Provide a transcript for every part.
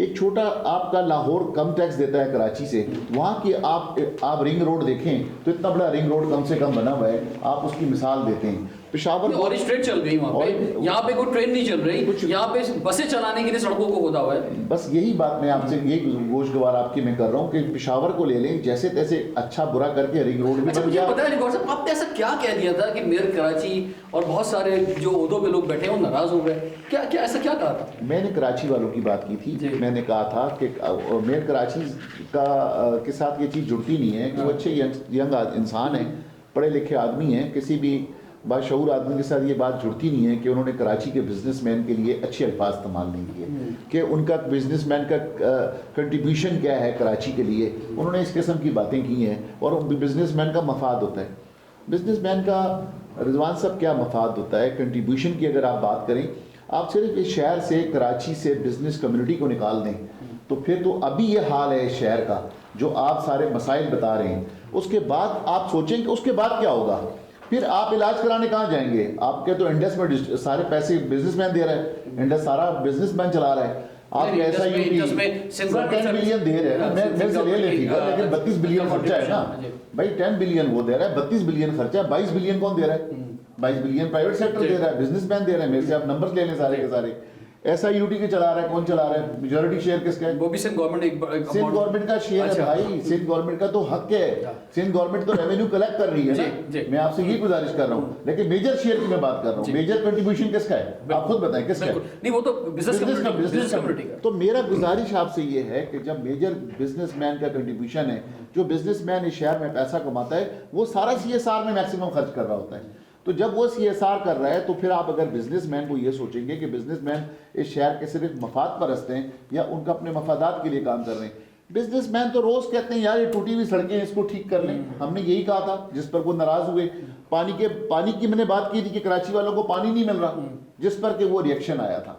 ایک چھوٹا آپ کا لاہور کم ٹیکس دیتا ہے کراچی سے, وہاں کی آپ رنگ روڈ دیکھیں تو اتنا بڑا رنگ روڈ کم سے کم بنا ہوا ہے, آپ اس کی مثال دیتے ہیں. پشاور اور ٹرین چل رہی وہاں پہ, یہاں پہ کوئی ٹرین نہیں چل رہی, یہاں پہ بسیں چلانے کے لیے سڑکوں کو کھودا ہوا ہے. بس یہی بات میں آپ سے یہی گوشگوار آپ کی میں کر رہا ہوں کہ پشاور کو لے لیں, جیسے تیسے اچھا برا کر کے رنگ روڈ بھی بن گیا. بتائیں گور صاحب, آپ نے ایسا کیا کہہ دیا تھا کہ میئر کراچی اور بہت سارے جو عہدوں پہ لوگ بیٹھے ہیں وہ ناراض ہو گئے؟ کیا ایسا کیا کہا تھا؟ میں نے کراچی والوں کی بات کی تھی. میں نے کہا تھا کہ میئر کراچی کے ساتھ یہ چیز جڑتی نہیں ہے کہ وہ اچھے ینگ انسان ہیں, پڑھے لکھے آدمی ہیں, کسی بھی باشعور آدمی کے ساتھ یہ بات جڑتی نہیں ہے کہ انہوں نے کراچی کے بزنس مین کے لیے اچھے الفاظ استعمال نہیں کیے کہ ان کا بزنس مین کا کنٹریبیوشن کیا ہے کراچی کے لیے. انہوں نے اس قسم کی باتیں کی ہیں, اور بزنس مین کا مفاد ہوتا ہے. بزنس مین کا رضوان صاحب کیا مفاد ہوتا ہے کنٹریبیوشن کی؟ اگر آپ بات کریں, آپ صرف اس شہر سے کراچی سے بزنس کمیونٹی کو نکال دیں تو پھر تو ابھی یہ حال ہے اس شہر کا جو آپ سارے مسائل بتا رہے ہیں. اس کے بعد آپ سوچیں کہ اس کے بعد کیا ہوگا. پھر آپ علاج کرانے کہاں جائیں گے؟ آپ کے تو انڈس میں سارے پیسے بزنس مین دے رہا ہے, انڈس سارا بزنس مین چلا رہا ہے. آپ ایسا ہی 10 بلین دے رہے ہیں, میرے سے لے لے گا, لیکن 32 بلین خرچہ ہے نا بھائی. 10 بلین وہ دے رہا ہے, 32 بلین خرچہ ہے. 22 بلین کون دے رہا ہے؟ 22 بلین پرائیویٹ سیکٹر دے رہا ہے, بزنس مین دے رہے ہیں. میرے سے آپ نمبرز لے لیں سارے کے سارے. ایس آئی یو ٹی کے چلا رہا ہے, کون چلا رہا ہے؟ میجورٹی شیئر کس کا ہے؟ وہ بھی سندھ گورنمنٹ. سندھ گورنمنٹ کا شیئر ہے بھائی, سندھ گورنمنٹ کا تو حق ہے. سندھ گورنمنٹ تو ریونیو کلیکٹ کر رہی ہے نا. میں آپ سے یہ گزارش کر رہا ہوں, لیکن میجر شیئر کی میں بات کر رہا ہوں. میجر کنٹریبیوشن کس کا ہے آپ خود بتائیں, کس کا ہے؟ نہیں وہ تو بزنس کمیونٹی کا. تو میرا گزارش آپ سے یہ ہے کہ جب میجر بزنس مین کا کنٹریبیوشن ہے, جو بزنس مین اس شہر میں پیسہ کماتا ہے وہ سارا CSR میں میکسیمم خرچ کر رہا ہوتا ہے. تو جب وہ CSR کر رہا ہے تو پھر آپ اگر بزنس مین کو یہ سوچیں گے کہ بزنس مین اس شہر کے صرف مفاد پرست ہیں یا ان کا اپنے مفادات کے لیے کام کر رہے ہیں. بزنس مین تو روز کہتے ہیں یار یہ ٹوٹی ہوئی سڑکیں ہیں, اس کو ٹھیک کر لیں. ہم نے یہی کہا تھا, جس پر وہ ناراض ہوئے. پانی کی میں نے بات کی تھی کہ کراچی والوں کو پانی نہیں مل رہا, جس پر کہ وہ ریئیکشن آیا تھا.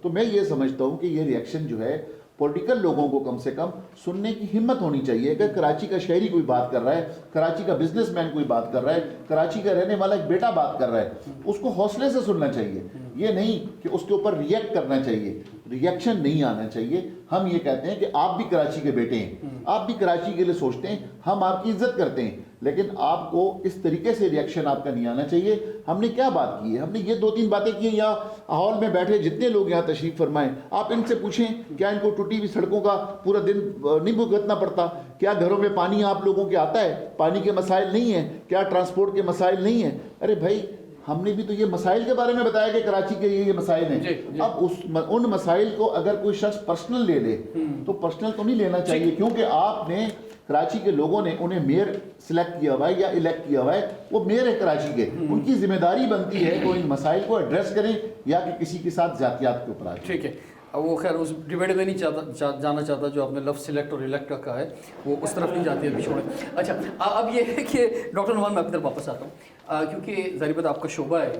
تو میں یہ سمجھتا ہوں کہ یہ ریئیکشن جو ہے پولیٹیکل لوگوں کو کم سے کم سننے کی ہمت ہونی چاہیے کہ کراچی کا شہری کوئی بات کر رہا ہے, کراچی کا بزنس مین کوئی بات کر رہا ہے, کراچی کا رہنے والا ایک بیٹا بات کر رہا ہے, اس کو حوصلے سے سننا چاہیے. یہ نہیں کہ اس کے اوپر ریئیکٹ کرنا چاہیے, ریئیکشن نہیں آنا چاہیے. ہم یہ کہتے ہیں کہ آپ بھی کراچی کے بیٹے ہیں, آپ بھی کراچی کے لیے سوچتے ہیں, ہم آپ کی عزت کرتے ہیں, لیکن آپ کو اس طریقے سے ریئیکشن آپ کا نہیں آنا چاہیے. ہم نے کیا بات کی ہے؟ ہم نے یہ 2-3 باتیں کی ہیں. یہاں ہال میں بیٹھے جتنے لوگ یہاں تشریف فرمائیں, آپ ان سے پوچھیں کیا ان کو ٹوٹی ہوئی سڑکوں کا پورا دن نہیں بھگتنا پڑتا؟ کیا گھروں میں پانی آپ لوگوں کے آتا ہے؟ پانی کے مسائل نہیں ہیں کیا؟ ٹرانسپورٹ کے مسائل نہیں ہیں؟ ارے بھائی ہم نے بھی تو یہ مسائل کے بارے میں بتایا کہ کراچی کے یہ مسائل ہیں. اب ان مسائل کو اگر کوئی شخص پرسنل لے لے تو پرسنل تو نہیں لینا چاہیے, کیونکہ آپ نے کراچی کے لوگوں نے انہیں میئر سلیکٹ کیا ہوا ہے یا الیکٹ کیا ہوا ہے, وہ میئر ہے کراچی کے, ان کی ذمہ داری بنتی ہے کہ ان مسائل کو ایڈریس کریں یا کہ کسی کے ساتھ ذاتیات کے اوپر آئیں. ٹھیک ہے, وہ خیر اس ڈیبیٹ میں نہیں جانا چاہتا جو آپ نے لفظ سلیکٹ اور الیکٹ کا کہا ہے, وہ اس طرف نہیں جاتی ہے, ابھی چھوڑیں. اچھا اب یہ ہے کہ ڈاکٹر نعمان میں آپ کی طرف واپس آتا ہوں, کیونکہ ظاہر بات آپ کا شعبہ ہے.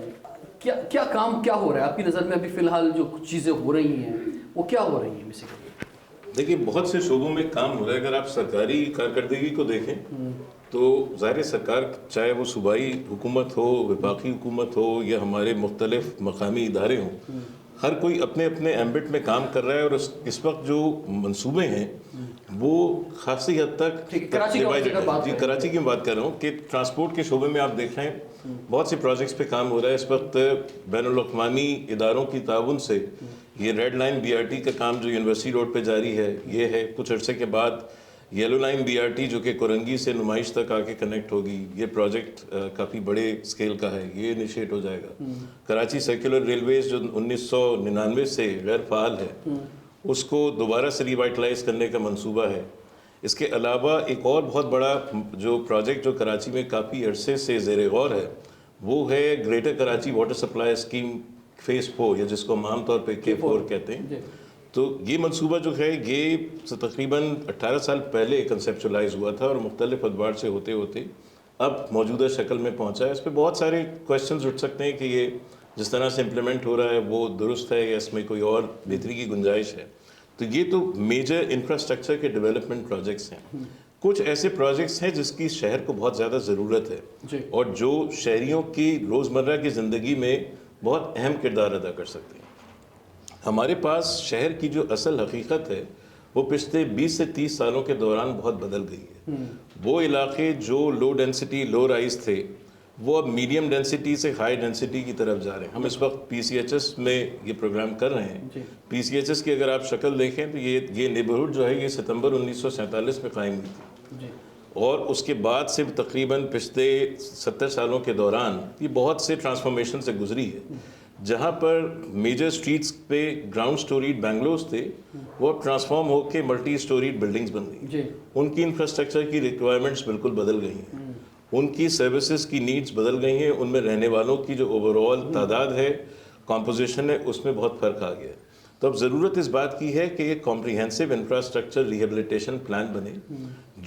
کیا کام کیا ہو رہا ہے آپ کی نظر میں ابھی فی الحال جو کچھ چیزیں ہو رہی ہیں وہ کیا ہو رہی ہیں بیسیکلی؟ دیکھیے بہت سے شعبوں میں کام ہو رہا ہے. اگر آپ سرکاری کارکردگی کو دیکھیں تو ظاہر سرکار چاہے وہ صوبائی حکومت ہو, وفاقی حکومت ہو یا ہمارے مختلف مقامی ادارے ہوں, ہر کوئی اپنے اپنے ایمبٹ میں کام کر رہا ہے. اور اس وقت جو منصوبے ہیں وہ خاصی حد تک کراچی کی بات کر رہا ہوں کہ ٹرانسپورٹ کے شعبے میں آپ دیکھ رہے ہیں بہت سے پروجیکٹس پہ کام ہو رہا ہے. اس وقت بین الاقوامی اداروں کی تعاون سے یہ ریڈ لائن BRT کا کام جو یونیورسٹی روڈ پہ جاری ہے یہ ہے. کچھ عرصے کے بعد یلو لائن BRT جو کہ کورنگی سے نمائش تک آ کے کنیکٹ ہوگی, یہ پروجیکٹ کافی بڑے اسکیل کا ہے, یہ انیشیٹ ہو جائے گا. کراچی سرکولر ریلویز جو 1999 سے غیر فعال ہے اس کو دوبارہ سے ریوائٹلائز کرنے کا منصوبہ ہے. اس کے علاوہ ایک اور بہت بڑا جو پروجیکٹ جو کراچی میں کافی عرصے سے زیر غور ہے وہ ہے greater Karachi water supply scheme phase 4, یا جس کو ہم عام طور پہ K4 کہتے ہیں. تو یہ منصوبہ جو ہے یہ تقریباً 18 سال پہلے کنسیپچولائز ہوا تھا اور مختلف ادوار سے ہوتے ہوتے اب موجودہ شکل میں پہنچا ہے. اس پہ بہت سارے کویشچنز اٹھ سکتے ہیں کہ یہ جس طرح سے امپلیمنٹ ہو رہا ہے وہ درست ہے یا اس میں کوئی اور بہتری کی گنجائش ہے. تو یہ تو میجر انفراسٹرکچر کے ڈیولپمنٹ پروجیکٹس ہیں. کچھ ایسے پروجیکٹس ہیں جس کی شہر کو بہت زیادہ ضرورت ہے اور جو شہریوں کی روزمرہ کی زندگی میں بہت اہم کردار ادا کر سکتے ہیں. ہمارے پاس شہر کی جو اصل حقیقت ہے وہ پچھلے 20 سے 30 سالوں کے دوران بہت بدل گئی ہے. وہ علاقے جو لو ڈینسٹی لو رائز تھے وہ اب میڈیم ڈینسٹی سے ہائی ڈینسٹی کی طرف جا رہے ہیں. ہم اس وقت پی سی ایچ ایس میں یہ پروگرام کر رہے ہیں. پی سی ایچ ایس کی اگر آپ شکل دیکھیں تو یہ نیبرہڈ جو ہے یہ ستمبر 1947 میں قائم ہوئی تھی, اور اس کے بعد سے تقریباً پچھلے 70 سالوں کے دوران یہ بہت سے ٹرانسفارمیشن سے گزری ہے. جہاں پر میجر سٹریٹس پہ گراؤنڈ سٹوریڈ بنگلوز تھے وہ اب ٹرانسفارم ہو کے ملٹی سٹوریڈ بلڈنگز بن گئی. ان کی انفراسٹرکچر کی ریکوائرمنٹس بالکل بدل گئی ہیں, ان کی سروسز کی نیڈز بدل گئی ہیں, ان میں رہنے والوں کی جو اوور آل تعداد ہے, کمپوزیشن ہے, اس میں بہت فرق آ گیا ہے. تو اب ضرورت اس بات کی ہے کہ ایک کمپریہنسو انفراسٹرکچر ریہیبلیٹیشن پلان بنے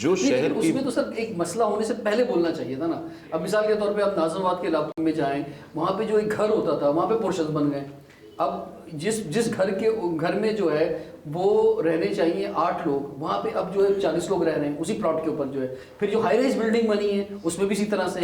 جو شہر کی. اس میں تو سر ایک مسئلہ ہونے سے پہلے بولنا چاہیے تھا نا. اب مثال کے طور پہ آپ ناظم آباد کے علاقے میں جائیں, وہاں پہ جو ایک گھر ہوتا تھا وہاں پہ پورشنز بن گئے. اب جس گھر میں جو ہے وہ رہنے چاہیے 8 لوگ, وہاں پہ اب جو ہے 40 لوگ رہ رہے ہیں اسی پلاٹ کے اوپر جو ہے. پھر جو ہائی رائز بلڈنگ بنی ہے اس میں بھی اسی طرح سے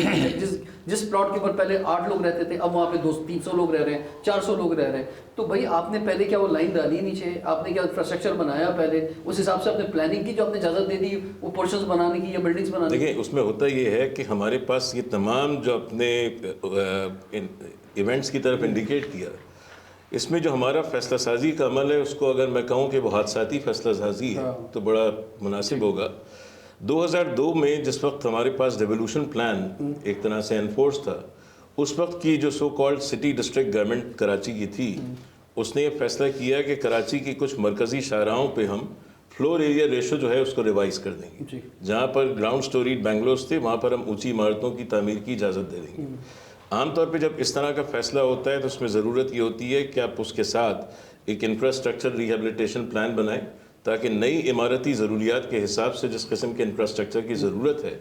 جس پلاٹ کے اوپر پہلے 8 لوگ رہتے تھے اب وہاں پہ 300 لوگ رہ رہے ہیں, 400 لوگ رہ رہے ہیں. تو بھائی آپ نے پہلے کیا وہ لائن ڈالی نیچے, آپ نے کیا انفراسٹرکچر بنایا پہلے, اس حساب سے آپ نے پلاننگ کی جو آپ نے اجازت دے دی وہ پورشنز بنانے کی یا بلڈنگز بنانے کی. دیکھیں اس میں ہوتا یہ ہے کہ ہمارے پاس یہ تمام جو اپنے ایونٹس کی طرف انڈیکیٹ کیا, اس میں جو ہمارا فیصلہ سازی کا عمل ہے اس کو اگر میں کہوں کہ وہ حادثاتی فیصلہ سازی ہے تو بڑا مناسب ہوگا. 2002 میں جس وقت ہمارے پاس ڈیولوشن پلان ایک طرح سے انفورس تھا, اس وقت کی جو so called city district government Karachi کی تھی, اس نے یہ فیصلہ کیا کہ کراچی کی کچھ مرکزی شاہراہوں پہ ہم فلور ایریا ریشو جو ہے اس کو ریوائز کر دیں گے. جہاں پر گراؤنڈ سٹوریڈ بنگلوز تھے وہاں پر ہم اونچی عمارتوں کی تعمیر کی اجازت دے دیں گے. عام طور پہ جب اس طرح کا فیصلہ ہوتا ہے تو اس میں ضرورت یہ ہوتی ہے کہ آپ اس کے ساتھ ایک انفراسٹرکچر ریہیبلیٹیشن پلان بنائیں تاکہ نئی عمارتی ضروریات کے حساب سے جس قسم کے انفراسٹرکچر کی ضرورت ہے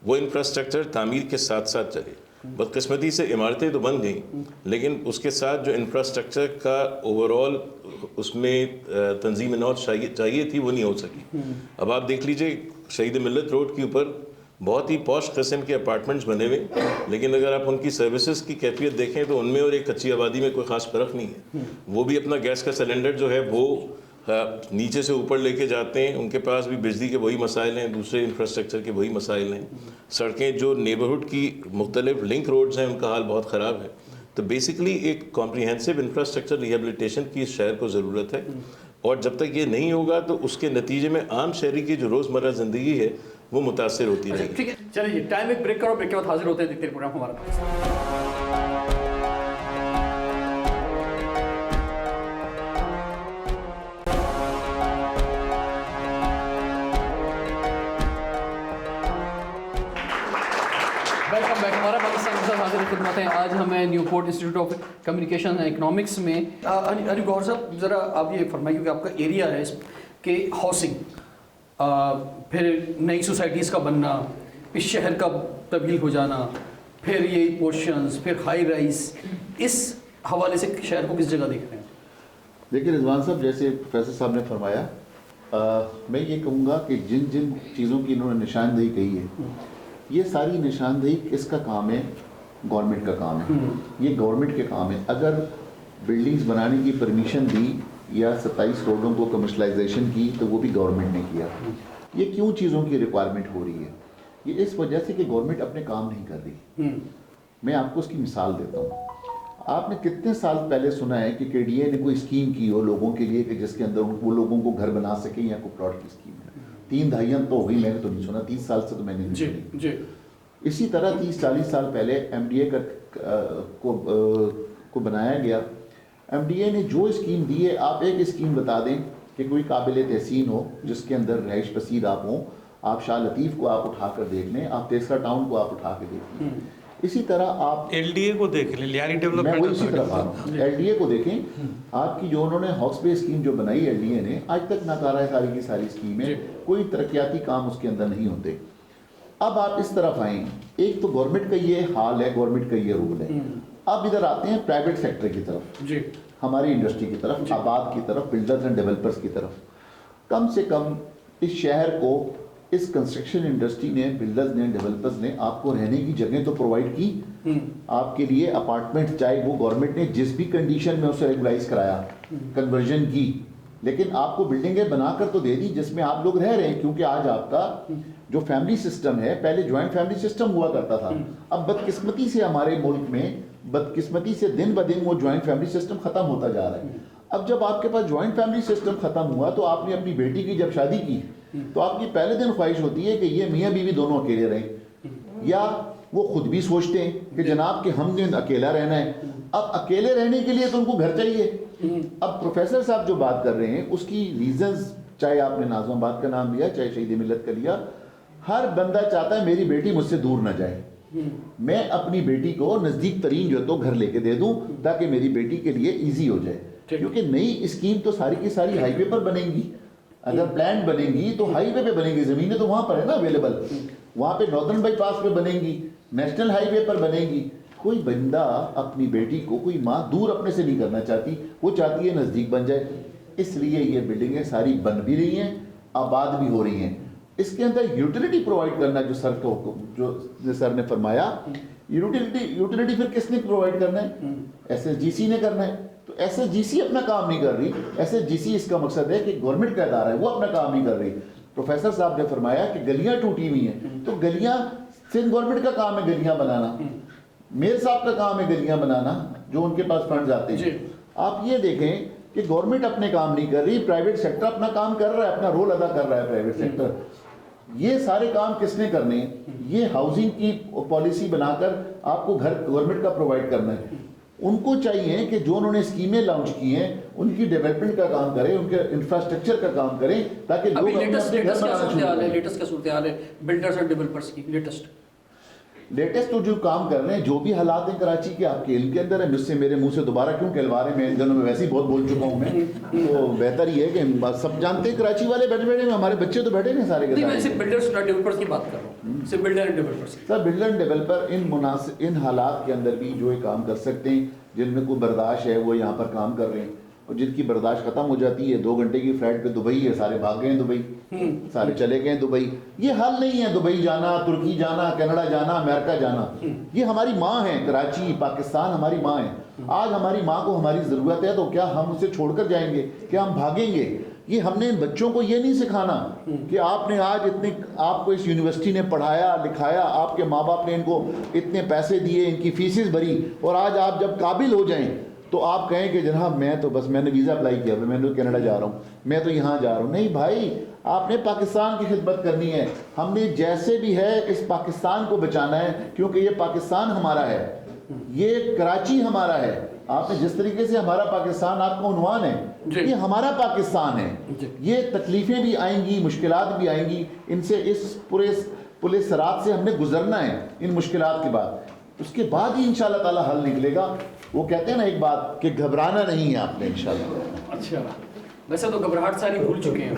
وہ انفراسٹرکچر تعمیر کے ساتھ ساتھ چلے. بدقسمتی سے عمارتیں تو بن گئیں لیکن اس کے ساتھ جو انفراسٹرکچر کا اوور آل اس میں تنظیم نو چاہیے تھی وہ نہیں ہو سکی. اب آپ دیکھ لیجئے شہید ملت روڈ کے اوپر بہت ہی پوش قسم کے اپارٹمنٹس بنے ہوئے, لیکن اگر آپ ان کی سروسز کی کیفیت دیکھیں تو ان میں اور ایک کچی آبادی میں کوئی خاص فرق نہیں ہے. وہ بھی اپنا گیس کا سلنڈر جو ہے وہ نیچے سے اوپر لے کے جاتے ہیں, ان کے پاس بھی بجلی کے وہی مسائل ہیں, دوسرے انفراسٹرکچر کے وہی مسائل ہیں. سڑکیں جو نیبرہڈ کی مختلف لنک روڈز ہیں ان کا حال بہت خراب ہے. تو بیسکلی ایک کمپریہنسو انفراسٹرکچر ریہیبلیٹیشن کی اس شہر کو ضرورت ہے, اور جب تک یہ نہیں ہوگا تو اس کے نتیجے میں عام شہری کی جو روزمرہ زندگی ہے وہ متاثر ہوتی رہے گی. ٹھیک ہے, چلیے ٹائم ایک بریک کرو, بریک کے بعد حاضر ہوتے ہیں, دیکھتے ہیں پروگرام ہمارا. Welcome back. ہمارا پاکستان کے ساتھ حاضر خدمت ہیں. آج ہمیں Newport institute of communication and economics میں علی گوہر صاحب ذرا آپ یہ فرمائیے کہ آپ کا ایریا ہے کہ ہاؤسنگ, پھر نئی سوسائٹیز کا بننا, اس شہر کا تبدیل ہو جانا, پھر یہ پورشنز, پھر ہائی رائز, اس حوالے سے شہر کو کس جگہ دیکھ رہے ہیں؟ دیکھیے رضوان صاحب, جیسے پروفیسر صاحب نے فرمایا, میں یہ کہوں گا کہ جن جن چیزوں کی انہوں نے نشاندہی کہی ہے یہ ساری نشاندہی کس کا کام ہے؟ گورنمنٹ کا کام ہے. یہ گورنمنٹ کے کام ہے. اگر بلڈنگز بنانے کی پرمیشن دی یا 27 روڈوں کو کمرشلائزیشن کی تو وہ بھی گورنمنٹ نے کیا. یہ کیوں چیزوں کی ریکوائرمنٹ ہو رہی ہے؟ یہ اس وجہ سے کہ گورنمنٹ اپنے کام نہیں کر رہی. میں آپ کو اس کی مثال دیتا ہوں. آپ نے کتنے سال پہلے سنا ہے کہ KDA نے کوئی اسکیم کی ہو لوگوں کے لیے کہ جس کے اندر وہ لوگوں کو گھر بنا سکیں یا کوئی پلاٹ کی اسکیم ہے؟ 3 دہائیاں تو ہوئی, میں نے تو نہیں سنا, 30 سال سے تو میں نے نہیں سنی. اسی طرح 30-40 سال پہلے MDA کو بنایا گیا. MDA نے جو اسکیم دی ہے, آپ ایک اسکیم بتا دیں کہ کوئی قابل تحسین ہو جس کے اندر رہائش پذیر آپ ہوں, آپ شاہ لطیف کو آپ اٹھا کر دیکھ لیں, آپ تیسرا ٹاؤن کو آپ اٹھا کے دیکھ لیں. اسی طرح آپ LDA کو دیکھ لیں, لیاری ڈیولپمنٹ, اسی طرح LDA کو دیکھیں. آپ کی جو انہوں نے ہاؤس پے اسکیم جو بنائی LDA نے, آج تک ناکارہ ہے ساری کی ساری اسکیمیں, کوئی ترقیاتی کام اس کے اندر نہیں ہوتے. اب آپ اس طرف آئیں, ایک تو گورنمنٹ کا یہ حال ہے, گورنمنٹ کا یہ رول ہے. اب ادھر آتے ہیں پرائیویٹ سیکٹر کی طرف, ہماری انڈسٹری کی طرف, آباد کی طرف, بلڈرز اینڈ ڈیولپرز کی طرف. کم سے کم اس شہر کو اس کنسٹرکشن انڈسٹری نے، بلڈرز نے، ڈیولپرز نے آپ کو رہنے کی جگہ تو پرووائڈ کی، آپ کے لیے اپارٹمنٹ چاہے وہ گورنمنٹ نے جس بھی کنڈیشن میں اسے ریگولائز کرایا، کنورژن کی، لیکن آپ کو بلڈنگیں بنا کر تو دے دی جس میں آپ لوگ رہ رہے ہیں. کیونکہ آج آپ کا جو فیملی سسٹم ہے، پہلے جوائنٹ فیملی سسٹم ہوا کرتا تھا، اب بدقسمتی سے ہمارے ملک میں بدقسمتی سے دن بدن وہ جوائنٹ فیملی سسٹم ختم ہوتا جا رہا ہے. اب جب آپ کے پاس جوائنٹ فیملی سسٹم ختم ہوا تو آپ نے اپنی بیٹی کی جب شادی کی تو آپ کی پہلے دن خواہش ہوتی ہے کہ یہ میاں بیوی دونوں اکیلے رہیں، یا وہ خود بھی سوچتے ہیں کہ جناب کہ ہم نے اکیلا رہنا ہے. اب اکیلے رہنے کے لیے تو ان کو گھر چاہیے. اب پروفیسر صاحب جو بات کر رہے ہیں اس کی ریزنز، چاہے آپ نے نازم آباد کا نام لیا، چاہے شہید ملت کا لیا، ہر بندہ چاہتا ہے میری بیٹی مجھ سے دور نہ جائے، میں اپنی بیٹی کو نزدیک ترین جو تو گھر لے کے دے دوں تاکہ میری بیٹی کے لیے ایزی ہو جائے. کیونکہ نئی اسکیم تو ساری کی ساری ہائی وے پر بنے گی. اگر پلان بنے گی تو ہائی وے پہ بنے گی، زمینیں تو وہاں پر ہے نا اویلیبل، وہاں پہ ناردرن بائی پاس پہ بنے گی، نیشنل ہائی وے پر بنے گی. کوئی بندہ اپنی بیٹی کو، کوئی ماں دور اپنے سے نہیں کرنا چاہتی، وہ چاہتی ہے نزدیک بن جائے. اس لیے یہ بلڈنگیں ساری بن بھی رہی ہیں، آباد بھی ہو رہی ہیں. اس کے اندر یوٹیلیٹی پرووائڈ کرنا جو سر کو، جو سر نے فرمایا، یوٹیلیٹی پھر کس نے پرووائڈ کرنا ہے؟ ایس ایس جی سی نے کرنا ہے. تو ایس ایس جی سی اپنا کام نہیں کر رہی. ایس ایس جی سی اس کا مقصد ہے کہ گورنمنٹ کا ادارہ ہے، وہ اپنا کام نہیں کر رہی. پروفیسر صاحب نے فرمایا کہ گلیاں ٹوٹی ہوئی ہیں، تو گلیاں سندھ گورنمنٹ کا کام ہے گلیاں بنانا، میر صاحب کا کام ہے گلیاں بنانا جو ان کے پاس فنڈز آتے ہیں. آپ یہ دیکھیں کہ گورنمنٹ اپنے کام نہیں کر رہی، پرائیویٹ سیکٹر اپنا کام کر رہا ہے، اپنا رول ادا کر رہا ہے پرائیویٹ سیکٹر. یہ سارے کام کس نے کرنے ہیں؟ یہ ہاؤسنگ کی پالیسی بنا کر آپ کو گھر گورنمنٹ کا پرووائڈ کرنا ہے. ان کو چاہیے کہ جو انہوں نے اسکیمیں لانچ کی ہیں ان کی ڈیولپمنٹ کا کام کریں، ان کے انفراسٹرکچر کا کام کریں تاکہ لوگ اپنے گھر بنانا شروع کریں. لیٹسٹ کیا صورتحال ہے بلڈرز اور ڈیولپرز کی؟ لیٹسٹ تو جو کام کر رہے ہیں، جو بھی حالات ہیں کراچی کے آپ کے علم کے اندر ہے، مجھ سے میرے منہ سے دوبارہ کیوں کہلوا رہے ہیں؟ میں ان دنوں میں ویسے ہی بہت بول چکا ہوں میں، تو بہتر یہ ہے کہ سب جانتے ہیں کراچی والے بیٹھے بیٹھے میں، ہمارے بچے تو بیٹھے نہیں سارے کے سارے. میں صرف بلڈرز اور ڈیولپرز کی بات کر رہا ہوں، صرف builder and developers. Sir builder and developer ان حالات کے اندر بھی جو یہ کام کر سکتے ہیں، جن میں کوئی برداشت ہے وہ یہاں پر کام کر رہے ہیں، اور جن کی برداشت ختم ہو جاتی ہے 2 گھنٹے کی فلائٹ پہ دبئی ہے، سارے بھاگ گئے ہیں دبئی، سارے چلے گئے ہیں دبئی. یہ حل نہیں ہے دبئی جانا، ترکی جانا، کینیڈا جانا، امریکہ جانا. یہ ہماری ماں ہے، کراچی پاکستان ہماری ماں ہے. آج ہماری ماں کو ہماری ضرورت ہے تو کیا ہم اسے چھوڑ کر جائیں گے؟ کیا ہم بھاگیں گے؟ یہ ہم نے ان بچوں کو یہ نہیں سکھانا کہ آپ نے آج آپ کو اس یونیورسٹی نے پڑھایا لکھایا، آپ کے ماں باپ نے ان کو اتنے پیسے دیے، ان کی فیسز بھری، اور آج آپ جب قابل ہو جائیں تو آپ کہیں کہ جناب میں تو بس میں نے ویزا اپلائی کیا، میں تو کینیڈا جا رہا ہوں، میں تو یہاں جا رہا ہوں. نہیں بھائی، آپ نے پاکستان کی خدمت کرنی ہے. ہم نے جیسے بھی ہے اس پاکستان کو بچانا ہے، کیونکہ یہ پاکستان ہمارا ہے، یہ کراچی ہمارا ہے. آپ نے جس طریقے سے ہمارا پاکستان آپ کا عنوان ہے، یہ ہمارا پاکستان ہے. یہ تکلیفیں بھی آئیں گی، مشکلات بھی آئیں گی، ان سے اس پورے صراط سے ہم نے گزرنا ہے. ان مشکلات کے بعد اس کے بعد ہی انشاءاللہ تعالی حل نکلے گا. وہ کہتے ہیں نا ایک بات کہ گھبرانا نہیں ہے آپ نے انشاءاللہ. اچھا، ویسے تو گھبراہٹ ساری بھول چکے ہیں،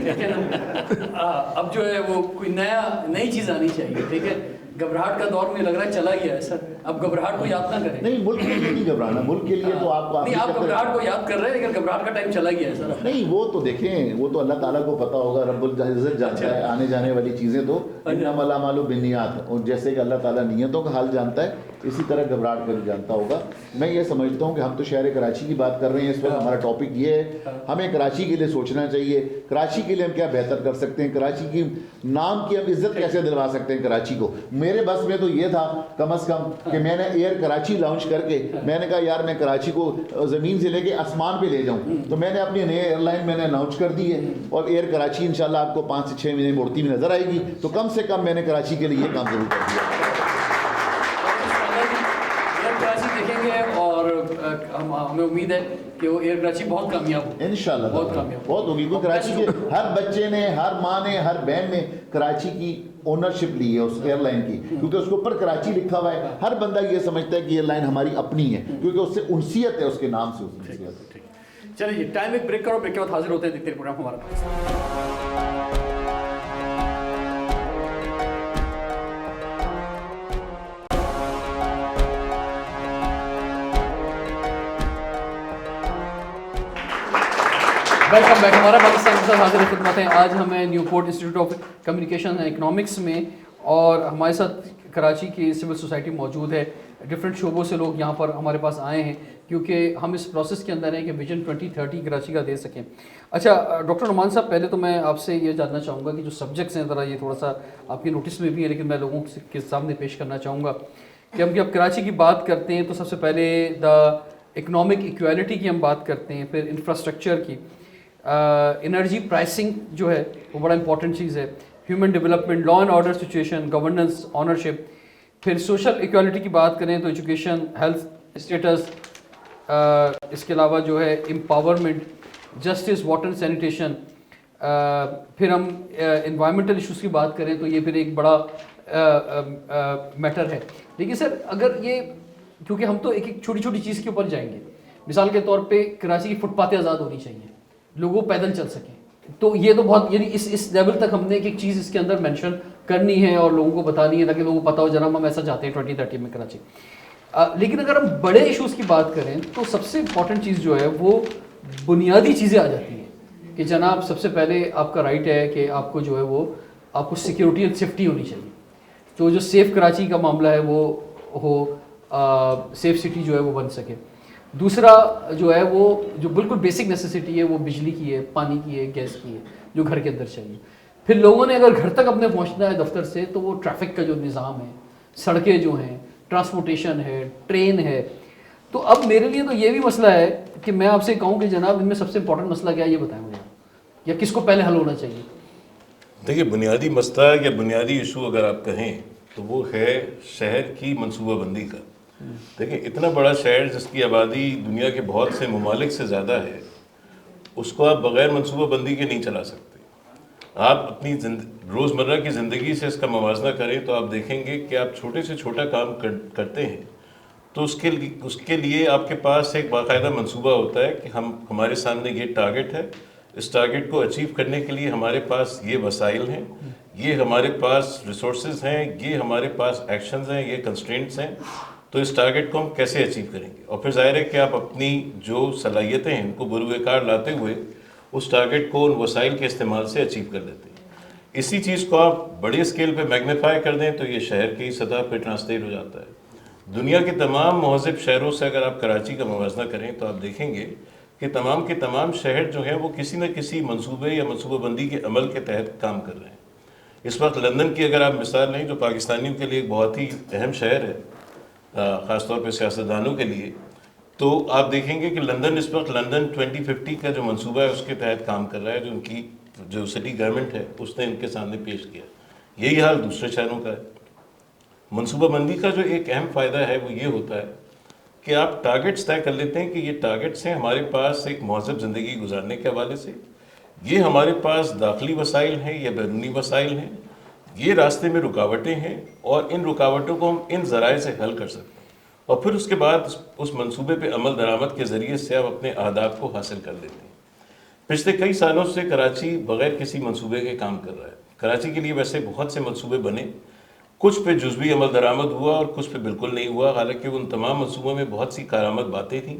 کہتے ہیں نا اب جو ہے وہ کوئی نئی چیز آنی چاہیے. ٹھیک ہے، گھبراہٹ کا دور مجھے لگ رہا ہے چلا گیا ہے سر. اب گھبراہٹ کو یاد نہ کریں. نہیں، ملک کے لیے نہیں گھبرانا، ملک کے لیے تو آپ گھبراہٹ کو یاد کر رہے ہیں، لیکن گھبراہٹ کا ٹائم چلا گیا ہے سر. نہیں، وہ تو دیکھیں، وہ تو اللہ تعالیٰ کو پتہ ہوگا، رب العزت جانتا ہے آنے جانے والی چیزیں. تو انما الاعمال بالنیات، اور جیسے کہ اللہ تعالیٰ نیتوں کا حال جانتا ہے اسی طرح گھبراہٹ کا بھی جانتا ہوگا. میں یہ سمجھتا ہوں کہ ہم تو شہر کراچی کی بات کر رہے ہیں اس وقت، ہمارا ٹاپک یہ ہے، ہمیں کراچی کے لیے سوچنا چاہیے. کراچی کے لیے ہم کیا بہتر کر سکتے ہیں، کراچی کی نام کی ہم عزت کیسے دلوا سکتے ہیں کراچی کو. میرے بس میں تو یہ تھا کم از کم کہ میں نے ایئر کراچی لانچ کر کے میں نے کہا یار میں کراچی کو زمین سے لے کے آسمان پہ لے جاؤں. تو میں نے اپنی نئے ایئر لائن میں نے اناؤنس کر دی ہے، اور ایئر کراچی انشاءاللہ آپ کو 5 سے 6 مہینے میں اڑتی ہوئی نظر آئے گی. تو کم سے کم میں نے کراچی کے لیے یہ کام ضرور کر دیا. کراچی دیکھیں گے اور ہمیں امید ہے کہ وہ ایئر کراچی بہت کامیاب ہو. انشاءاللہ بہت کامیاب بہت ہوگی. کوئی کراچی کے ہر بچے نے، ہر ماں نے، ہر بہن نے کراچی کی اونرشپ لی ہے اس ایئر لائن کی، کیونکہ اس کے اوپر کراچی لکھا ہوا ہے. ہر بندہ یہ سمجھتا ہے کہ ایئر لائن ہماری اپنی ہے، کیونکہ اس سے انسیت ہے، اس کے نام سے انسیت ہے. چلیے جی، ٹائم ایک بریک کرو، بریک کے بعد حاضر ہوتے ہیں، دیکھتے ہیں پروگرام ہمارا پاس. Welcome back. ہمارا پاکستان کے ساتھ حاضر خدمت ہیں. آج ہمیں new port institute of communication and economics میں، اور ہمارے ساتھ کراچی کی سول سوسائٹی موجود ہے. ڈفرینٹ شعبوں سے لوگ یہاں پر ہمارے پاس آئے ہیں کیونکہ ہم اس پروسیس کے اندر ہیں کہ ویژن 2030 کراچی کا دے سکیں. اچھا ڈاکٹر نعمان صاحب، پہلے تو میں آپ سے یہ جاننا چاہوں گا کہ جو سبجیکٹس ہیں ذرا یہ تھوڑا سا آپ کے نوٹس میں بھی ہیں لیکن میں لوگوں کے سامنے پیش کرنا چاہوں گا کہ ہم جب کراچی کی بات کرتے ہیں تو سب سے پہلے اکنامک ایکویلٹی کی ہم بات کرتے ہیں، پھر انفراسٹرکچر کی، انرجی پرائسنگ جو ہے وہ بڑا امپورٹنٹ چیز ہے، human development, law and order situation, governance, ownership. پھر سوشل ایکویلٹی کی بات کریں تو ایجوکیشن، ہیلتھ اسٹیٹس، اس کے علاوہ جو ہے empowerment, justice, water and sanitation. پھر ہم انوائرمنٹل ایشوز کی بات کریں تو یہ پھر ایک بڑا میٹر ہے. لیکن سر اگر یہ، کیونکہ ہم تو ایک ایک چھوٹی چھوٹی چیز کے اوپر جائیں گے، مثال کے طور پہ کراچی کی فٹ پاتھیں آزاد ہونی چاہیے، لوگوں پیدل چل سکیں، تو یہ تو بہت، یعنی اس لیول تک ہم نے ایک ایک چیز اس کے اندر مینشن کرنی ہے اور لوگوں کو بتانی ہے تاکہ لوگوں کو پتہ ہو جناب ہم ایسا چاہتے ہیں 2030 میں کراچی. لیکن اگر ہم بڑے ایشوز کی بات کریں تو سب سے امپورٹنٹ چیز جو ہے وہ بنیادی چیزیں آ جاتی ہیں کہ جناب سب سے پہلے آپ کا رائٹ ہے کہ آپ کو جو ہے وہ آپ کو سیکیورٹی اینڈ سیفٹی ہونی چاہیے. تو جو سیف کراچی کا معاملہ ہے وہ ہو، سیف سٹی جو ہے وہ بن سکے. دوسرا جو ہے وہ جو بالکل بیسک نیسیسٹی ہے وہ بجلی کی ہے، پانی کی ہے، گیس کی ہے، جو گھر کے اندر چاہیے. پھر لوگوں نے اگر گھر تک اپنے پہنچنا ہے دفتر سے تو وہ ٹریفک کا جو نظام ہے، سڑکیں جو ہیں، ٹرانسپورٹیشن ہے، ٹرین ہے. تو اب میرے لیے تو یہ بھی مسئلہ ہے کہ میں آپ سے کہوں کہ جناب ان میں سب سے امپورٹنٹ مسئلہ کیا ہے یہ بتائیں مجھے، یا کس کو پہلے حل ہونا چاہیے؟ دیکھیے بنیادی مسئلہ یا بنیادی ایشو اگر آپ کہیں تو وہ ہے شہر کی منصوبہ بندی کا. دیکھیں اتنا بڑا شہر جس کی آبادی دنیا کے بہت سے ممالک سے زیادہ ہے، اس کو آپ بغیر منصوبہ بندی کے نہیں چلا سکتے. آپ اپنی روزمرہ کی زندگی سے اس کا موازنہ کریں تو آپ دیکھیں گے کہ آپ چھوٹے سے چھوٹا کام کرتے ہیں تو اس کے لیے آپ کے پاس ایک باقاعدہ منصوبہ ہوتا ہے کہ ہمارے سامنے یہ ٹارگٹ ہے، اس ٹارگٹ کو اچیو کرنے کے لیے ہمارے پاس یہ وسائل ہیں، یہ ہمارے پاس ریسورسز ہیں، یہ ہمارے پاس ایکشنز ہیں، یہ کنسٹرینٹس ہیں. تو اس ٹارگٹ کو ہم کیسے اچیو کریں گے؟ اور پھر ظاہر ہے کہ آپ اپنی جو صلاحیتیں ہیں ان کو بروئے کار لاتے ہوئے اس ٹارگٹ کو ان وسائل کے استعمال سے اچیو کر لیتے ہیں. اسی چیز کو آپ بڑے اسکیل پہ میگنیفائی کر دیں تو یہ شہر کی سطح پہ ٹرانسلیٹ ہو جاتا ہے. دنیا کے تمام مہذب شہروں سے اگر آپ کراچی کا موازنہ کریں تو آپ دیکھیں گے کہ تمام کے تمام شہر جو ہیں وہ کسی نہ کسی منصوبے یا منصوبہ بندی کے عمل کے تحت کام کر رہے ہیں. اس وقت لندن کی اگر آپ مثال لیں جو پاکستانیوں کے لیے ایک بہت ہی اہم شہر ہے، خاص طور پہ سیاستدانوں کے لیے، تو آپ دیکھیں گے کہ لندن اس وقت لندن 2050 کا جو منصوبہ ہے اس کے تحت کام کر رہا ہے، جو ان کی جو سٹی گورنمنٹ ہے اس نے ان کے سامنے پیش کیا. یہی حال دوسرے شہروں کا ہے. منصوبہ بندی کا جو ایک اہم فائدہ ہے وہ یہ ہوتا ہے کہ آپ ٹارگٹس طے کر لیتے ہیں کہ یہ ٹارگٹس ہیں ہمارے پاس ایک مہذب زندگی گزارنے کے حوالے سے، یہ ہمارے پاس داخلی وسائل ہیں یا بیرونی وسائل ہیں، یہ راستے میں رکاوٹیں ہیں اور ان رکاوٹوں کو ہم ان ذرائع سے حل کر سکتے ہیں. اور پھر اس کے بعد اس منصوبے پہ عمل درآمد کے ذریعے سے آپ اپنے اہداف کو حاصل کر لیتے ہیں. پچھلے کئی سالوں سے کراچی بغیر کسی منصوبے کے کام کر رہا ہے. کراچی کے لیے ویسے بہت سے منصوبے بنے، کچھ پہ جزوی عمل درآمد ہوا اور کچھ پہ بالکل نہیں ہوا، حالانکہ ان تمام منصوبوں میں بہت سی کارآمد باتیں تھیں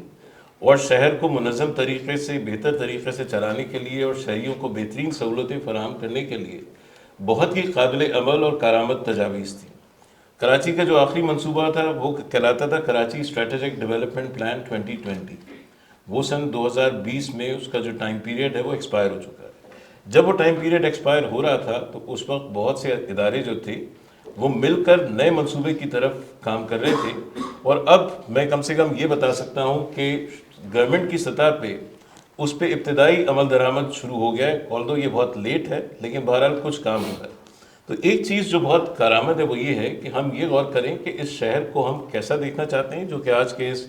اور شہر کو منظم طریقے سے بہتر طریقے سے چلانے کے لیے اور شہریوں کو بہترین سہولتیں فراہم کرنے کے لیے بہت ہی قابل عمل اور کارآمد تجاویز تھیں. کراچی کا جو آخری منصوبہ تھا وہ کہلاتا تھا کراچی اسٹریٹجک ڈیولپمنٹ پلان 2020. وہ سن 2020 میں اس کا جو ٹائم پیریڈ ہے وہ ایکسپائر ہو چکا ہے. جب وہ ٹائم پیریڈ ایکسپائر ہو رہا تھا تو اس وقت بہت سے ادارے جو تھے وہ مل کر نئے منصوبے کی طرف کام کر رہے تھے. اور اب میں کم سے کم یہ بتا سکتا ہوں کہ گورنمنٹ کی سطح پہ اس پہ ابتدائی عمل درآمد شروع ہو گیا ہے، آلدو یہ بہت لیٹ ہے لیکن بہرحال کچھ کام ہو رہا ہے. تو ایک چیز جو بہت کارآمد ہے وہ یہ ہے کہ ہم یہ غور کریں کہ اس شہر کو ہم کیسا دیکھنا چاہتے ہیں، جو کہ آج کے اس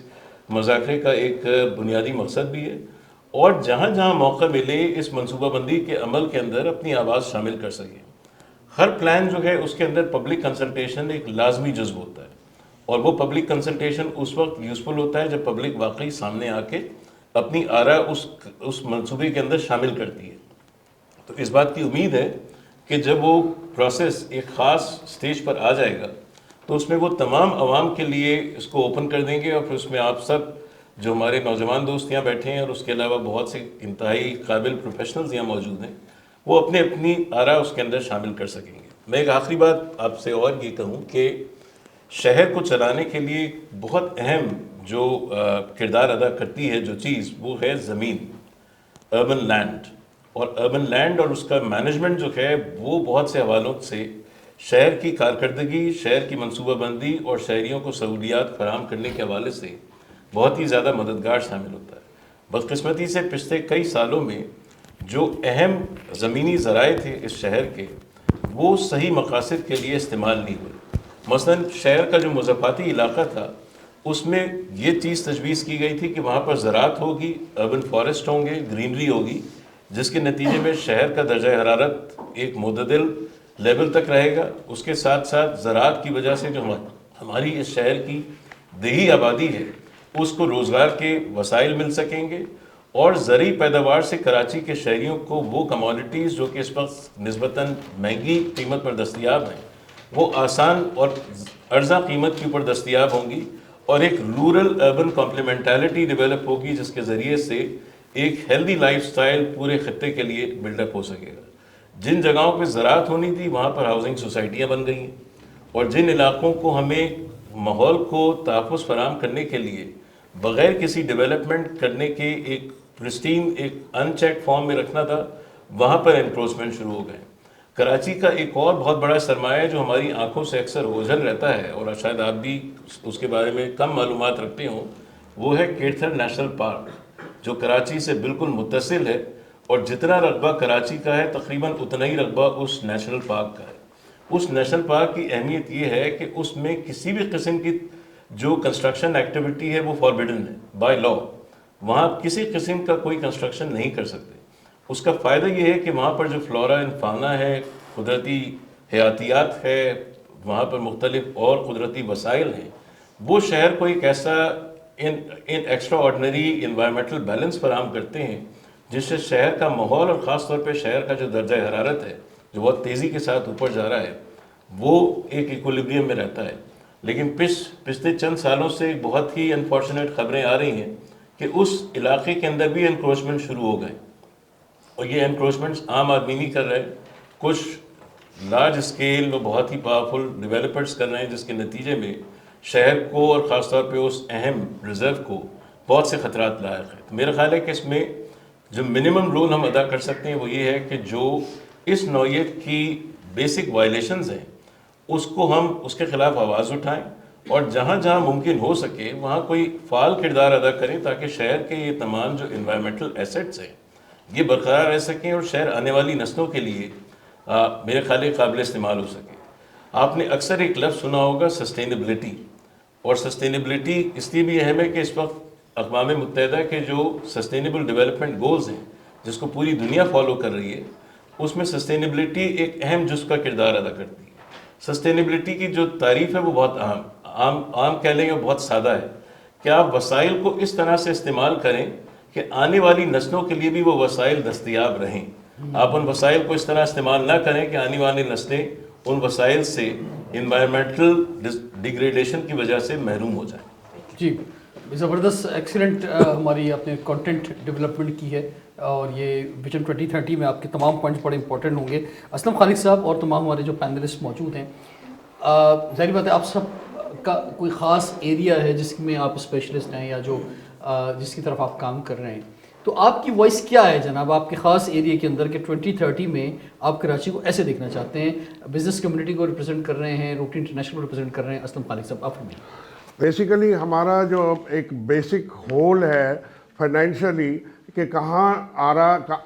مذاکرے کا ایک بنیادی مقصد بھی ہے، اور جہاں جہاں موقع ملے اس منصوبہ بندی کے عمل کے اندر اپنی آواز شامل کر سکیں. ہر پلان جو ہے اس کے اندر پبلک کنسلٹیشن ایک لازمی جزو ہوتا ہے، اور وہ پبلک کنسلٹیشن اس وقت یوزفل ہوتا ہے جب پبلک واقعی سامنے آ کے اپنی آراء اس منصوبے کے اندر شامل کرتی ہے. تو اس بات کی امید ہے کہ جب وہ پروسیس ایک خاص سٹیج پر آ جائے گا تو اس میں وہ تمام عوام کے لیے اس کو اوپن کر دیں گے، اور پھر اس میں آپ سب جو ہمارے نوجوان دوست یہاں بیٹھے ہیں اور اس کے علاوہ بہت سے انتہائی قابل پروفیشنلز یہاں موجود ہیں، وہ اپنے اپنی آراء اس کے اندر شامل کر سکیں گے۔ میں ایک آخری بات آپ سے اور یہ کہوں کہ شہر کو چلانے کے لیے بہت اہم جو کردار ادا کرتی ہے جو چیز، وہ ہے زمین، اربن لینڈ۔ اور اربن لینڈ اور اس کا مینجمنٹ جو ہے وہ بہت سے حوالوں سے شہر کی کارکردگی، شہر کی منصوبہ بندی اور شہریوں کو سہولیات فراہم کرنے کے حوالے سے بہت ہی زیادہ مددگار شامل ہوتا ہے۔ بدقسمتی سے پچھلے کئی سالوں میں جو اہم زمینی ذرائع تھے اس شہر کے، وہ صحیح مقاصد کے لیے استعمال نہیں ہوئے۔ مثلا شہر کا جو مضافاتی علاقہ تھا، اس میں یہ چیز تجویز کی گئی تھی کہ وہاں پر زراعت ہوگی، اربن فارسٹ ہوں گے، گرینری ہوگی، جس کے نتیجے میں شہر کا درجہ حرارت ایک معتدل لیول تک رہے گا۔ اس کے ساتھ ساتھ زراعت کی وجہ سے جو ہماری اس شہر کی دیہی آبادی ہے، اس کو روزگار کے وسائل مل سکیں گے، اور زرعی پیداوار سے کراچی کے شہریوں کو وہ کموڈیٹیز جو کہ اس وقت نسبتاً مہنگی قیمت پر دستیاب ہیں، وہ آسان اور ارزاں قیمت کے اوپر دستیاب ہوں گی، اور ایک رورل اربن کمپلیمنٹیلٹی ڈیولپ ہوگی جس کے ذریعے سے ایک ہیلدی لائف سٹائل پورے خطے کے لیے بلڈ اپ ہو سکے گا۔ جن جگہوں پہ زراعت ہونی تھی وہاں پر ہاؤسنگ سوسائٹیاں بن گئی ہیں، اور جن علاقوں کو ہمیں ماحول کو تحفظ فراہم کرنے کے لیے بغیر کسی ڈیولپمنٹ کرنے کے ایک پرسٹین ایک ان چیک فارم میں رکھنا تھا، وہاں پر انکروچمنٹ شروع ہو گئے۔ کراچی کا ایک اور بہت بڑا سرمایہ جو ہماری آنکھوں سے اکثر اوجھل رہتا ہے، اور شاید آپ بھی اس کے بارے میں کم معلومات رکھتے ہوں، وہ ہے کیتھر نیشنل پارک، جو کراچی سے بالکل متصل ہے، اور جتنا رقبہ کراچی کا ہے تقریباً اتنا ہی رقبہ اس نیشنل پارک کا ہے۔ اس نیشنل پارک کی اہمیت یہ ہے کہ اس میں کسی بھی قسم کی جو کنسٹرکشن ایکٹیویٹی ہے وہ فاربیڈن ہے بائی لاء، وہاں کسی قسم کا کوئی کنسٹرکشن نہیں کر سکتے۔ اس کا فائدہ یہ ہے کہ وہاں پر جو فلورا اینڈ فانا ہے، قدرتی حیاتیات ہے، وہاں پر مختلف اور قدرتی وسائل ہیں، وہ شہر کو ایک ایسا ایکسٹرا آرڈنری انوائرمنٹل بیلنس فراہم کرتے ہیں جس سے شہر کا ماحول، اور خاص طور پہ شہر کا جو درجہ حرارت ہے جو بہت تیزی کے ساتھ اوپر جا رہا ہے، وہ ایک ایکولیبریم میں رہتا ہے۔ لیکن پچھلے چند سالوں سے بہت ہی انفارچونیٹ خبریں آ رہی ہیں کہ اس علاقے کے اندر بھی انکروچمنٹ شروع ہو گئے، اور یہ انکروچمنٹس عام آدمی نہیں کر رہے، کچھ لارج اسکیل میں بہت ہی پاورفل ڈیولپرز کر رہے ہیں، جس کے نتیجے میں شہر کو اور خاص طور پہ اس اہم ریزرو کو بہت سے خطرات لاحق ہیں۔ تو میرا خیال ہے کہ اس میں جو منیمم رول ہم ادا کر سکتے ہیں وہ یہ ہے کہ جو اس نوعیت کی بیسک وائلیشنز ہیں اس کو ہم اس کے خلاف آواز اٹھائیں، اور جہاں جہاں ممکن ہو سکے وہاں کوئی فعال کردار ادا کریں تاکہ شہر کے یہ تمام جو انوائرمنٹل ایسیٹس ہیں یہ برقرار رہ سکیں، اور شہر آنے والی نسلوں کے لیے میرے خیال ہے قابل استعمال ہو سکے۔ آپ نے اکثر ایک لفظ سنا ہوگا سسٹینیبلٹی، اور سسٹینیبلٹی اس لیے بھی اہم ہے کہ اس وقت اقوام متحدہ کے جو سسٹینیبل ڈیولپمنٹ گولز ہیں جس کو پوری دنیا فالو کر رہی ہے، اس میں سسٹینیبلٹی ایک اہم جزء کا کردار ادا کرتی ہے۔ سسٹینیبلٹی کی جو تعریف ہے وہ بہت عام کہہ لیں گے، بہت سادہ ہے کہ آپ وسائل کو اس طرح سے استعمال کریں کہ آنے والی نسلوں کے لیے بھی وہ وسائل دستیاب رہیں۔ آپ ان وسائل کو اس طرح استعمال نہ کریں کہ آنے والی نسلیں ان وسائل سے انوائرمنٹل ڈیگریڈیشن کی وجہ سے محروم ہو جائیں۔ جی زبردست، ایکسیلنٹ ہماری آپ نے کانٹینٹ ڈیولپمنٹ کی ہے، اور یہ ویژن 2030 میں آپ کے تمام پوائنٹس بڑے امپورٹنٹ ہوں گے۔ اسلم خالق صاحب اور تمام ہمارے جو پینلسٹ موجود ہیں، ظاہر بات ہے آپ سب کا کوئی خاص ایریا ہے جس میں آپ اسپیشلسٹ ہیں یا جو جس کی طرف آپ کام کر رہے ہیں، تو آپ کی وائس کیا ہے جناب آپ کے خاص ایریا کے اندر کہ 2030 میں آپ کراچی کو ایسے دیکھنا چاہتے ہیں؟ بزنس کمیونٹی کو ریپرزینٹ کر رہے ہیں، روٹی انٹرنیشنل کو ریپرزینٹ کر رہے ہیں، اسلم خالق صاحب آپ فرمائیں۔ بیسیکلی ہمارا جو ایک بیسک ہول ہے فائنینشلی کہ کہاں آ رہا،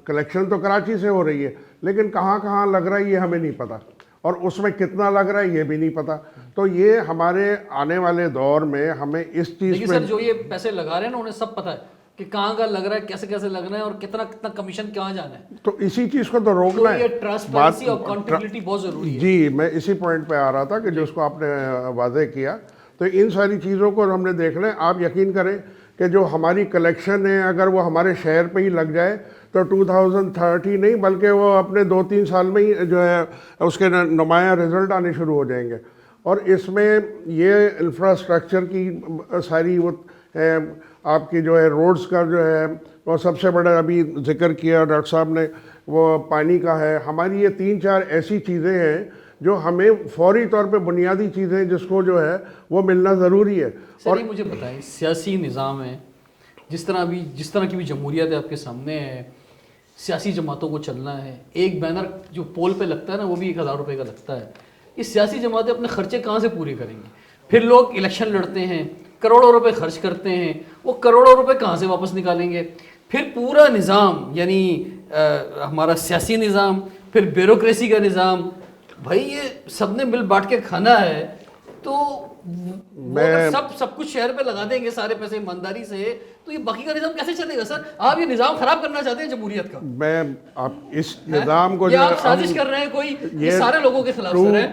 کلیکشن تو کراچی سے ہو رہی ہے لیکن کہاں کہاں لگ رہا ہے یہ ہمیں نہیں پتہ، اور اس میں کتنا لگ رہا ہے یہ بھی نہیں پتہ۔ تو یہ ہمارے آنے والے دور میں ہمیں اس چیز پہ، سر جو یہ پیسے لگا رہے ہیں نا انہیں سب پتہ ہے کہ کہاں کا لگ رہا ہے، کیسے کیسے لگ رہا ہے، اور کتنا کتنا کمیشن کہاں جانا ہے، تو اسی چیز کو تو روکنا ہے۔ یہ ٹرانسپیرنسی اور اکاؤنٹیبلٹی بہت ضروری ہے۔ جی میں اسی پوائنٹ پہ آ رہا تھا کہ جو اس کو آپ نے واضح کیا، تو ان ساری چیزوں کو ہم نے دیکھنا ہے۔ آپ یقین کریں کہ جو ہماری کلیکشن ہے اگر وہ ہمارے شہر پہ ہی لگ جائے تو 2030 نہیں بلکہ وہ اپنے 2-3 سال میں ہی جو ہے اس کے نمایاں رزلٹ آنے شروع ہو جائیں گے۔ اور اس میں یہ انفراسٹرکچر کی ساری وہ آپ کی جو ہے روڈز کا جو ہے وہ سب سے بڑا ابھی ذکر کیا ڈاکٹر صاحب نے وہ پانی کا ہے. ہماری یہ 3-4 ایسی چیزیں ہیں جو ہمیں فوری طور پہ بنیادی چیزیں جس کو جو ہے وہ ملنا ضروری ہے. اور مجھے بتائیں سیاسی نظام ہے جس طرح کی بھی جمہوریت ہے آپ کے سامنے ہے, سیاسی جماعتوں کو چلنا ہے, ایک بینر جو پول پہ لگتا ہے نا وہ بھی 1000 روپے کا لگتا ہے. یہ سیاسی جماعتیں اپنے خرچے کہاں سے پورے کریں گی؟ پھر لوگ الیکشن لڑتے ہیں, کروڑوں روپے خرچ کرتے ہیں, وہ کروڑوں روپے کہاں سے واپس نکالیں گے؟ پھر پورا نظام یعنی ہمارا سیاسی نظام, پھر بیوروکریسی کا نظام, بھائی یہ سب نے مل بانٹ کے کھانا ہے تو سب کچھ شہر پہ لگا دیں گے سارے پیسے ایمانداری سے, تو یہ باقی کا نظام کیسے چلے گا؟ سر آپ یہ نظام خراب کرنا چاہتے ہیں جمہوریت کا. میں آپ اس نظام کو آپ سازش کر رہے ہیں کوئی, یہ سارے لوگوں کے خلاف سر ہے.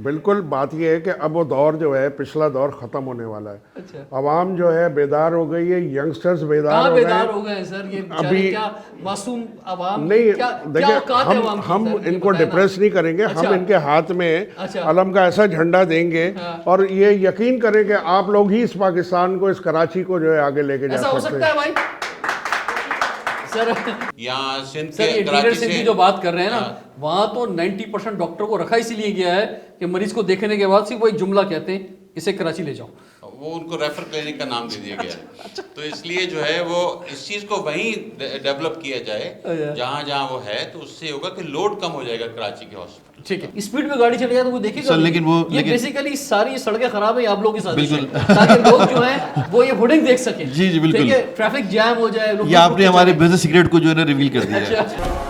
بالکل بات یہ ہے کہ اب وہ دور جو ہے پچھلا دور ختم ہونے والا ہے. عوام جو ہے بیدار ہو گئی ہے, ینگسٹرز بیدار ہو گئے ہیں سر. یہ ابھی کیا معصوم عوام نہیں دیکھیں, ہم ان کو ڈپریس نہیں کریں گے, ہم ان کے ہاتھ میں علم کا ایسا جھنڈا دیں گے اور یہ یقین کریں کہ آپ لوگ ہی اس پاکستان کو, اس کراچی کو جو ہے آگے لے کے جا ہو سکتا ہے بھائی. سر یہاں سندھ سر یہ ڈیلر سندھ کی جو بات کر رہے ہیں نا, وہاں تو 90% ڈاکٹر کو رکھا اسی لیے گیا ہے کہ مریض کو دیکھنے کے بعد صرف وہی جملہ کہتے ہیں اسے کراچی لے جاؤ. وہ ان کو ریفر کلینک کا نام دے دیا گیا ہے. تو اس لیے جو ہے وہ اس چیز کو وہیں ڈیولپ کیا جائے جہاں جہاں وہ ہے, تو اس سے ہوگا کہ لوڈ کم ہو جائے گا کراچی کے ہاسپٹل. ٹھیک ہے, اسپیڈ میں گاڑی چلے گا تو وہ دیکھے گا. لیکن وہ بیسیکلی ساری سڑکیں خراب ہیں آپ لوگوں کے ساتھ, تاکہ لوگ جو ہیں وہ یہ ہوڈنگ دیکھ سکیں. جی بالکل, ٹھیک ہے, ٹریفک جام ہو جائے. یہ آپ نے ہمارے بزنس سیکریٹ کو جو ہے نا ریویل کر دیا ہے.